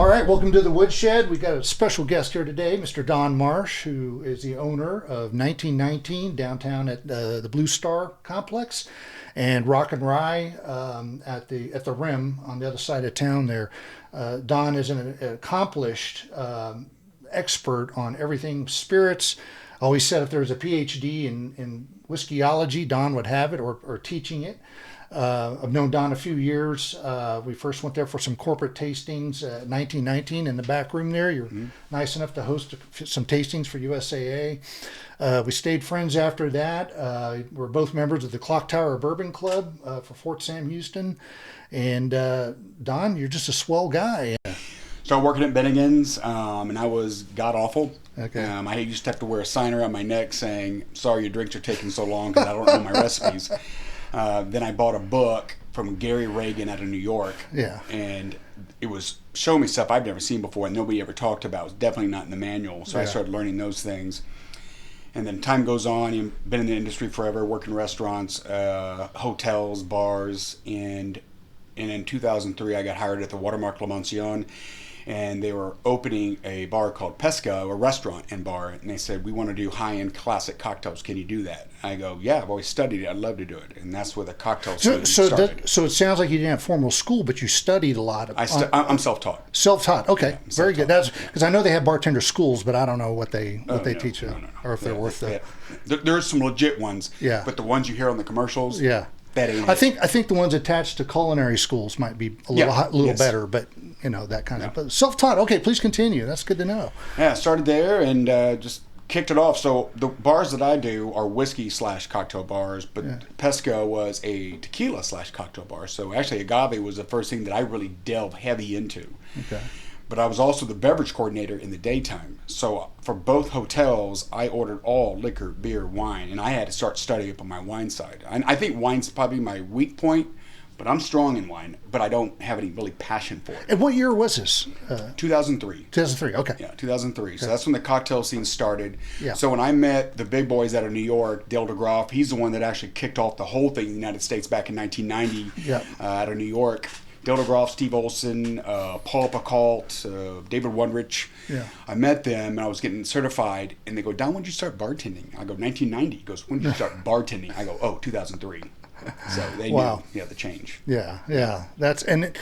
All right, welcome to the Woodshed. We got a special guest here today, Mr. Don Marsh, who is the owner of 1919 downtown at the Blue Star Complex, and Rock and Rye at the Rim on the other side of town there. Don is an accomplished expert on everything spirits. I always said if there was a PhD in whiskeyology, Don would have it, or teaching it. I've known Don a few years. We first went there for some corporate tastings, 1919 in the back room there. You're nice enough to host some tastings for USAA. We stayed friends after that. We're both members of the Clock Tower Bourbon Club for Fort Sam Houston. And Don, you're just a swell guy. Started working at Bennigan's, and I was god-awful. Okay. I used to have to wear a sign around my neck saying, "Sorry, your drinks are taking so long because I don't know my recipes." Then I bought a book from Gary Reagan out of New York. Yeah. And it was showing me stuff I've never seen before and nobody ever talked about. It was definitely not in the manual. So I started learning those things. And then time goes on. You've been in the industry forever, worked in restaurants, hotels, bars. And in 2003, I got hired at the Watermark La Mención. And they were opening a bar called Pesca, a restaurant and bar, and they said, "We want to do high-end classic cocktails. Can you do that?" I go, "Yeah, I've always studied it. I'd love to do it." And that's where the cocktail scene started. So it sounds like you didn't have formal school, but you studied a lot. I'm self-taught. Self-taught. Okay, yeah, very good. That's because I know they have bartender schools, but I don't know what they teach you, no. or if they're worth it. There's some legit ones. Yeah. But the ones you hear on the commercials. Yeah. That ain't I think the ones attached to culinary schools might be a little better, but that kind of. But self-taught. Okay, please continue. That's good to know. Yeah, I started there and just kicked it off. So the bars that I do are whiskey/cocktail bars, but Pesca was a tequila/cocktail bar. So actually, agave was the first thing that I really delved heavy into. Okay. But I was also the beverage coordinator in the daytime. So for both hotels, I ordered all liquor, beer, wine, and I had to start studying up on my wine side. And I think wine's probably my weak point, but I'm strong in wine, but I don't have any really passion for it. And what year was this? 2003. 2003, okay. Yeah, 2003. So that's when the cocktail scene started. Yeah. So when I met the big boys out of New York, Dale DeGroff, he's the one that actually kicked off the whole thing in the United States back in 1990 out of New York. Dale DeGroff, Steve Olson, Paul Picault, David Wondrich. Yeah. I met them and I was getting certified, and they go, "Don, when did you start bartending?" I go, 1990. He goes, "When did you start bartending?" I go, "Oh, 2003. So they knew the change. Yeah. That's and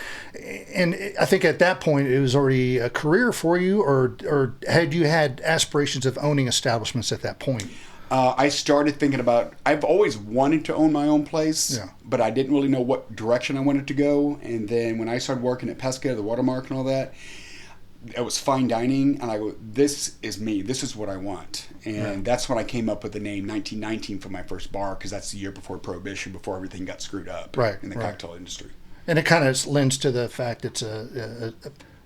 I think at that point it was already a career for you, or had you had aspirations of owning establishments at that point? I started thinking about, I've always wanted to own my own place, but I didn't really know what direction I wanted to go. And then when I started working at Pesca, the Watermark and all that, it was fine dining. And I go, this is me. This is what I want. And that's when I came up with the name 1919 for my first bar, because that's the year before Prohibition, before everything got screwed up in the cocktail industry. And it kind of lends to the fact it's a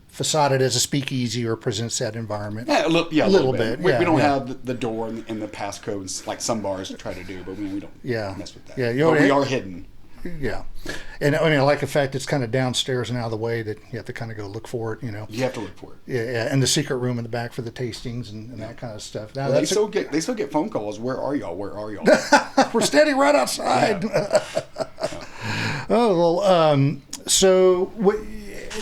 facaded as a speakeasy, or presents that environment. Yeah, a little bit. We don't have the door and the passcodes like some bars try to do, but we don't mess with that. Yeah, but we are hidden. Yeah. And I mean, I like the fact it's kind of downstairs and out of the way, that you have to kind of go look for it, You have to look for it. Yeah, and the secret room in the back for the tastings and that kind of stuff. Now, they still get phone calls. Where are y'all? Where are y'all? We're standing right outside. Oh, well, so what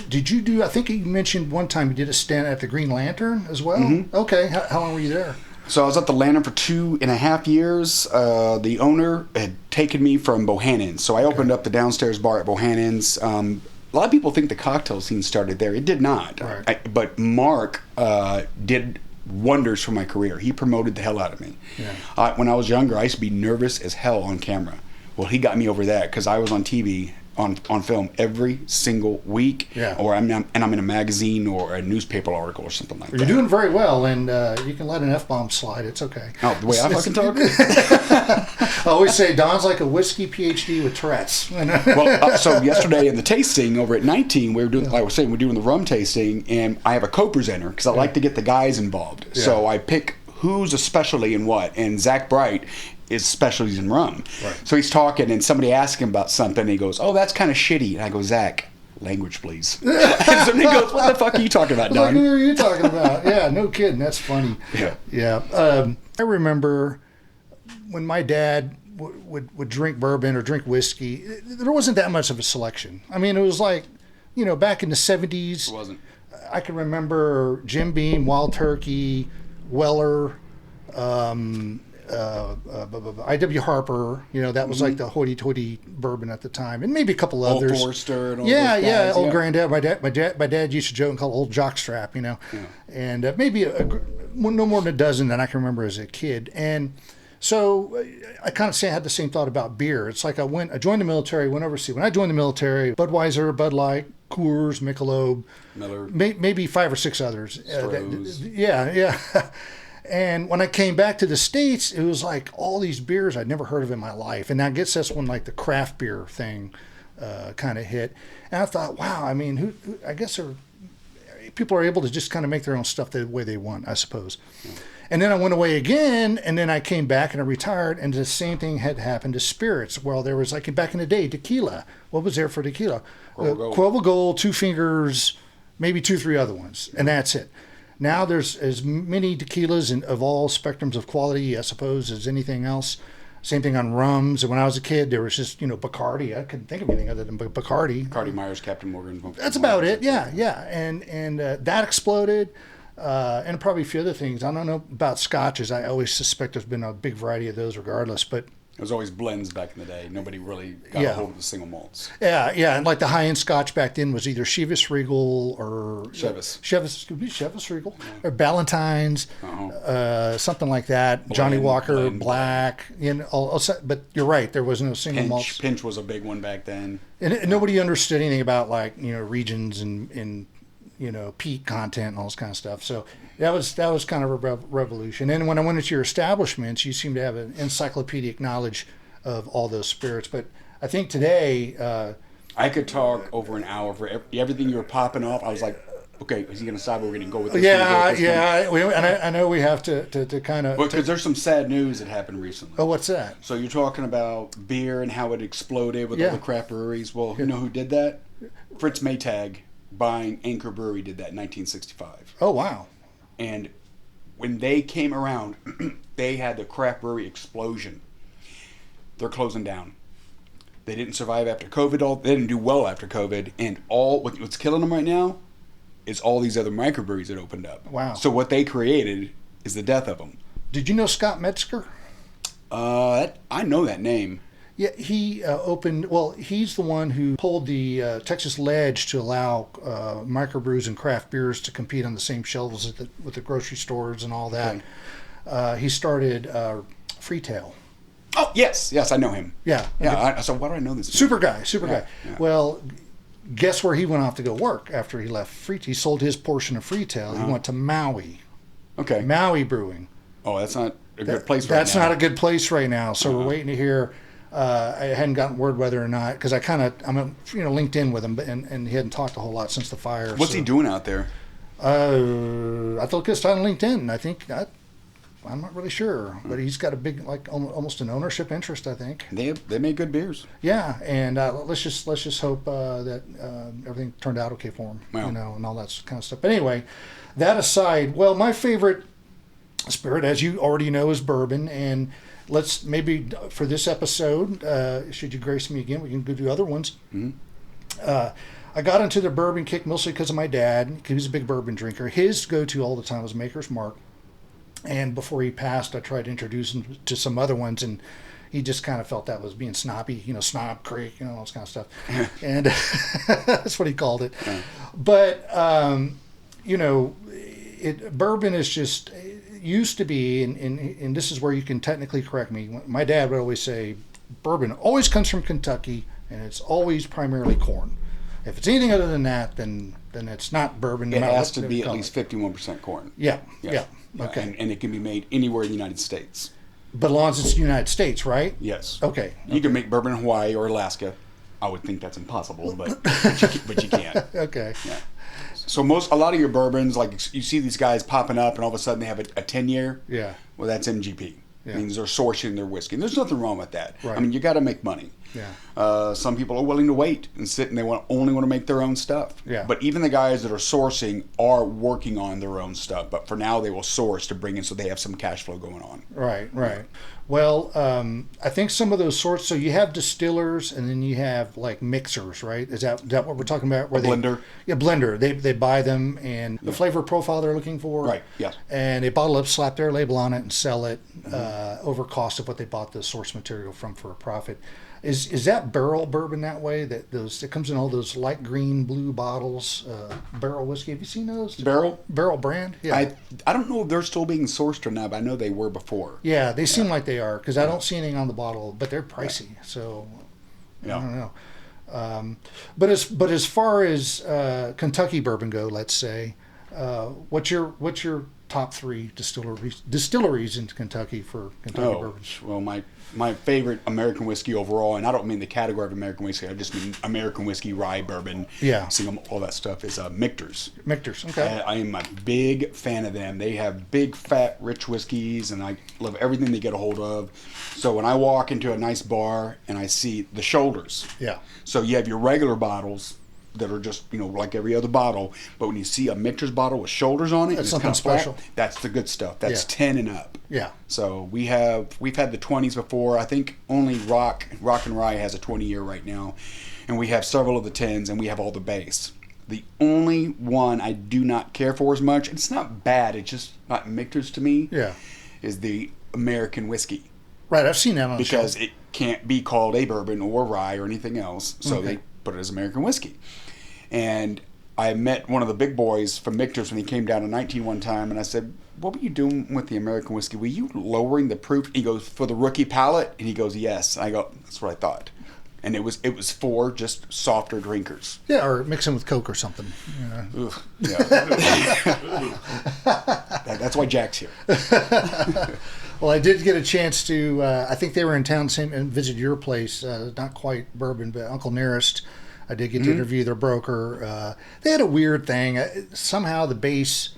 did you do? I think you mentioned one time you did a stint at the Green Lantern as well. Mm-hmm. Okay. How long were you there? So I was at the Lantern for 2.5 years. The owner had taken me from Bohannon's. So I opened up the downstairs bar at Bohannon's. A lot of people think the cocktail scene started there. It did not. Right. But Mark did wonders for my career. He promoted the hell out of me. Yeah. When I was younger, I used to be nervous as hell on camera. Well, he got me over that because I was on TV, on film every single week, or I'm in a magazine or a newspaper article or something like that. You're doing very well, and you can let an F-bomb slide. It's okay. Oh, the way I fucking talk? I always say Don's like a whiskey PhD with Tourette's. Well, so yesterday in the tasting over at 19, we were doing, like I was saying, we're doing the rum tasting, and I have a co-presenter because I like to get the guys involved. Yeah. So I pick who's a specialty in what, and Zach Bright is specialties in rum. Right. So he's talking, and somebody asks him about something, and he goes, "Oh, that's kind of shitty." And I go, "Zach, language, please." And somebody goes, "What the fuck are you talking about, Don?" What are you talking about? Yeah, no kidding. That's funny. Yeah. I remember when my dad would drink bourbon or drink whiskey, there wasn't that much of a selection. I mean, it was like, back in the 70s. It wasn't. I can remember Jim Beam, Wild Turkey, Weller, I.W. Harper. You know, that was like the hoity-toity bourbon at the time, and maybe a couple others. Old Forester and all Yeah, those yeah. guys, Old Granddad. My dad used to joke and call it Old Jockstrap. You know, and maybe no more than a dozen that I can remember as a kid. And so I kind of say I had the same thought about beer. It's like I joined the military, went overseas. When I joined the military, Budweiser, Bud Light, Coors, Michelob, Miller, maybe 5 or 6 others. Yeah. And when I came back to the States, it was like all these beers I'd never heard of in my life. And I guess that's when like the craft beer thing kind of hit. And I thought, wow, I mean, I guess people are able to just kind of make their own stuff the way they want, I suppose. Yeah. And then I went away again, and then I came back and I retired, and the same thing had happened to spirits. Well, there was, like back in the day, tequila. What was there for tequila? Cuervo Gold, Two Fingers, maybe 2, 3 other ones, and that's it. Now there's as many tequilas of all spectrums of quality, I suppose, as anything else. Same thing on rums. And when I was a kid, there was just, Bacardi. I couldn't think of anything other than Bacardi. Bacardi, Myers, Captain Morgan. That's about it. Yeah. And that exploded. And probably a few other things. I don't know about scotches. I always suspect there's been a big variety of those regardless. But it was always blends back in the day. Nobody really got a hold of the single malts. Yeah. And like the high-end scotch back then was either Chivas Regal or... Chivas Regal. Or Ballantine's, something like that. Johnny Walker, Black. But you're right. There was no single malts. Pinch was a big one back then. And nobody understood anything about regions and peat content and all this kind of stuff. So that was kind of a revolution. And when I went into your establishments, you seem to have an encyclopedic knowledge of all those spirits. But I think today... I could talk over an hour for everything you were popping off. I was like, okay, is he going to decide where we're going to go with this? I know we have to kind of... Because there's some sad news that happened recently. Oh, what's that? So you're talking about beer and how it exploded with all the craft breweries. Well, you know who did that? Fritz Maytag, buying Anchor Brewery, did that in 1965. Oh, wow. And when they came around, they had the craft brewery explosion. They're closing down. They didn't survive after COVID. They didn't do well after COVID. And what's killing them right now is all these other microbreweries that opened up. Wow. So what they created is the death of them. Did you know Scott Metzger? I know that name. Yeah, he opened... Well, he's the one who pulled the Texas Ledge to allow microbrews and craft beers to compete on the same shelves with the grocery stores and all that. Okay. He started Freetail. Oh, yes, I know him. Yeah. So why do I know this? Super guy. Yeah. Well, guess where he went off to go work after he left Freetail? He sold his portion of Freetail. He went to Maui. Okay. Maui Brewing. Oh, that's not a good place right now. That's not a good place right now. So we're waiting to hear. I hadn't gotten word whether or not, because I'm linked in with him, and he hadn't talked a whole lot since the fire. What's he doing out there? I thought this on LinkedIn. I think I'm not really sure, but he's got a big, almost an ownership interest, I think. They make good beers. Yeah, and let's just hope that everything turned out okay for him, wow. And all that kind of stuff. But anyway, that aside, well, my favorite spirit, as you already know, is bourbon, and let's maybe for this episode, should you grace me again, we can go do other ones. Mm-hmm. I got into the bourbon kick mostly because of my dad. He was a big bourbon drinker. His go-to all the time was Maker's Mark. And before he passed, I tried to introduce him to some other ones, and he just kind of felt that was being snobby, Snob Creek, all this kind of stuff. And that's what he called it. Yeah. But, bourbon is just, used to be, and this is where you can technically correct me. My dad would always say, bourbon always comes from Kentucky, and it's always primarily corn. If it's anything other than that, then it's not bourbon. It has to be at least 51% corn. Yeah. Okay. And it can be made anywhere in the United States. But as long as it's the United States, right? Yes. Okay. You can make bourbon in Hawaii or Alaska. I would think that's impossible, but you can. Okay. Yeah. So a lot of your bourbons, like you see these guys popping up, and all of a sudden they have a 10-year. Yeah. Well, that's MGP. Yeah. It means they're sourcing their whiskey. And there's nothing wrong with that. Right. I mean, you got to make money. Yeah. Some people are willing to wait and sit, and they only want to make their own stuff. Yeah. But even the guys that are sourcing are working on their own stuff. But for now, they will source to bring in so they have some cash flow going on. Right. Well, I think some of those sorts. So you have distillers, and then you have like mixers, right? Is that what we're talking about? Where Blender. Blender. They buy them and the flavor profile they're looking for. Right. Yes. And they bottle up, slap their label on it, and sell it over cost of what they bought the source material from for a profit. Is that barrel bourbon that way? That it comes in all those light green, blue bottles, barrel whiskey. Have you seen those? Barrel brand? Yeah. I don't know if they're still being sourced or not, but I know they were before. Yeah, they seem like they are because I don't see anything on the bottle, but they're pricey. So I don't know. But as far as Kentucky bourbon go, let's say, what's your top 3 distilleries in Kentucky for Kentucky bourbon? Well, my favorite American whiskey overall, and I don't mean the category of American whiskey, I just mean American whiskey, rye, bourbon, single, all that stuff, is Michter's. Michter's, okay. I am a big fan of them. They have big, fat, rich whiskeys, and I love everything they get a hold of. So when I walk into a nice bar and I see the shoulders, so you have your regular bottles that are just, like every other bottle, but when you see a Michter's bottle with shoulders on it, that's and something it's kind of special. Flat, that's the good stuff. That's 10 and up. Yeah. So we've had the 20s before. I think only Rock and Rye has a 20-year right now, and we have several of the 10s, and we have all the base. The only one I do not care for as much, and it's not bad, it's just not Michter's to me, is the American whiskey. Right, I've seen that on because the show. It can't be called a bourbon or rye or anything else, so they put it as American whiskey. And I met one of the big boys from Michter's when he came down to 19 one time, and I said, "What were you doing with the American whiskey? Were you lowering the proof?" He goes, "For the rookie palate?" And he goes, "Yes." And I go, "That's what I thought." And it was for just softer drinkers. Yeah, or mixing with Coke or something. Ugh, yeah. That's why Jack's here. Well, I did get a chance to, I think they were in town and visit your place, not quite bourbon, but Uncle Nearest. I did get to interview their broker. They had a weird thing. Somehow the base,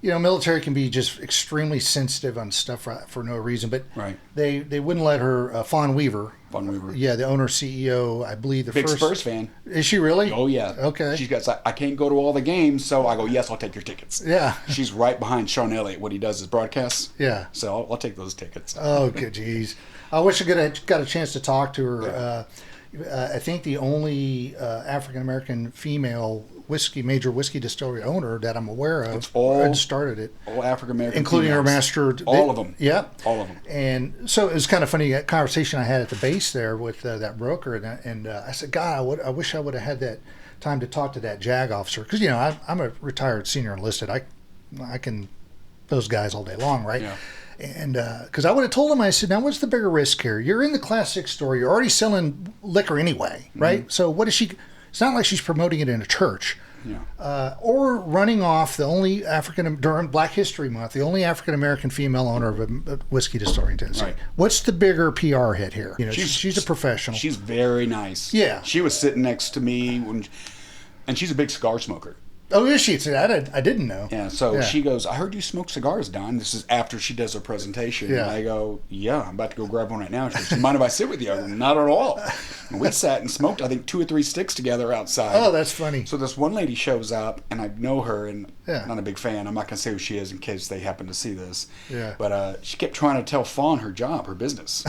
military can be just extremely sensitive on stuff for no reason. But they wouldn't let her, Fawn Weaver. Yeah, the owner, CEO, I believe Big Spurs fan. Is she really? Oh, yeah. Okay. She goes, I can't go to all the games, so I go, yes, I'll take your tickets. Yeah. She's right behind Sean Elliott, what he does is broadcasts. Yeah. So I'll take those tickets. Oh, good, geez. I wish I got a chance to talk to her. Yeah. I think the only African-American female major whiskey distillery owner that I'm aware of had started it. All African-American including females. her master. All of them. Yeah. All of them. And so it was kind of funny, that conversation I had at the base there with that broker. And I said, God, I wish I would have had that time to talk to that JAG officer. Because, I'm a retired senior enlisted. I can those guys all day long, right? Yeah. And because I would have told him, I said, now what's the bigger risk here? You're in the Class 6 store. You're already selling liquor anyway, right? Mm-hmm. So what is she? It's not like she's promoting it in a church. Yeah. Or running off the only during Black History Month, the only African-American female owner of a whiskey distillery in Tennessee. Right. What's the bigger PR hit here? She's a professional. She's very nice. Yeah. She was sitting next to me, and she's a big cigar smoker. Oh, is she? I didn't know. Yeah, so she goes, I heard you smoke cigars, Don. This is after she does her presentation. Yeah. And I go, yeah, I'm about to go grab one right now. She goes, do you mind if I sit with you? I go, not at all. And we sat and smoked, I think, 2 or 3 sticks together outside. Oh, that's funny. So this one lady shows up, and I know her, and I'm not a big fan. I'm not going to say who she is in case they happen to see this. Yeah. But she kept trying to tell Fawn her job, her business.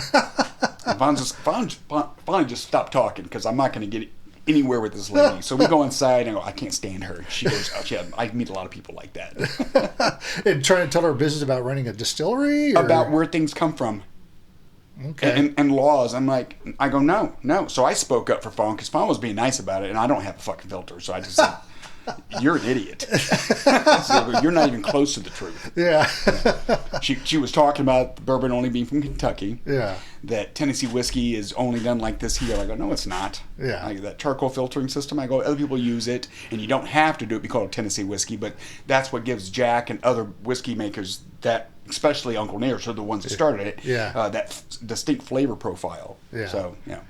And Fawn just stopped talking because I'm not going to get anywhere with this lady. So we go inside and I go, I can't stand her. She goes, I meet a lot of people like that. And trying to tell her business about running a distillery? Or? About where things come from. Okay. And laws. I go, no. So I spoke up for Fawn because Fawn was being nice about it, and I don't have a fucking filter. So I just said, you're an idiot. So you're not even close to the truth. Yeah. She was talking about bourbon only being from Kentucky. Yeah. That Tennessee whiskey is only done like this here. I go, no, it's not. Yeah. That charcoal filtering system, I go, other people use it, and you don't have to do it because it's Tennessee whiskey, but that's what gives Jack and other whiskey makers that, especially Uncle Nearest, are the ones that started it, that distinct flavor profile. Yeah. So, yeah.